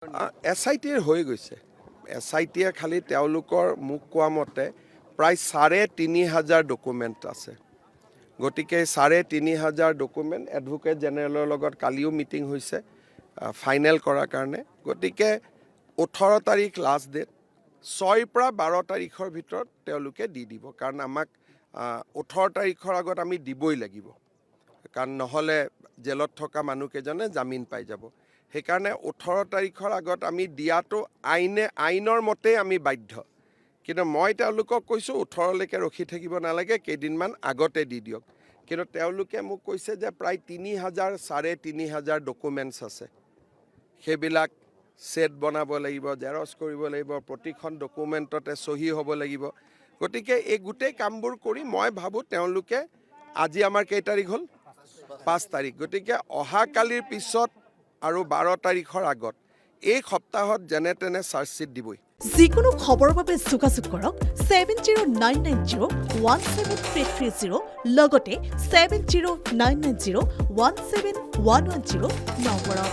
SITৰ হৈ গৈছে SITয়ে খালি তেওঁলোকৰ মুখ কোৱা মতে প্ৰায় ৩,৫০০ ডকুমেণ্ট আছে গতিকে ৩,৫০০ ডকুমেণ্ট এডভোকেট জেনেৰেলৰ লগত কালিও মিটিং হৈছে ফাইনেল কৰাৰ কাৰণে গতিকে ১৮ তাৰিখ লাষ্ট ডেট ৬ পৰা ১২ তাৰিখৰ ভিতৰত তেওঁলোকে দি দিব কাৰণ আমাক ১৮ তাৰিখৰ আগত আমি দিবই লাগিব কাৰণ নহ'লে জেলত থকা মানুহকেইজনে জামিন পাই যাব সেইকাৰণে ১৮ তাৰিখৰ আগত আমি দিয়াটো আইনৰ মতে আমি বাধ্য কিন্তু মই তেওঁলোকক কৈছোঁ ১৮লৈকে ৰখি থাকিব নালাগে কেইদিনমান আগতে দি দিয়ক কিন্তু তেওঁলোকে মোক কৈছে যে প্ৰায় ৩,০০০ ৩,৫০০ ডকুমেণ্টছ আছে সেইবিলাক সেট বনাব লাগিব জেৰক্স কৰিব লাগিব প্ৰতিখন ডকুমেণ্টতে চহী হ'ব লাগিব গতিকে এই গোটেই কামবোৰ কৰি মই ভাবোঁ তেওঁলোকে আজি আমাৰ কেই তাৰিখ হ'ল ৫ তাৰিখ গতিকে অহাকালিৰ পিছত আৰু ১২ তাৰিখৰ আগত এই সপ্তাহত যেনে তেনে চাৰ্জশ্বিট দিবই যিকোনো খবৰৰ বাবে যোগাযোগ কৰক 7099017330 লগতে 7099017110 নম্বৰত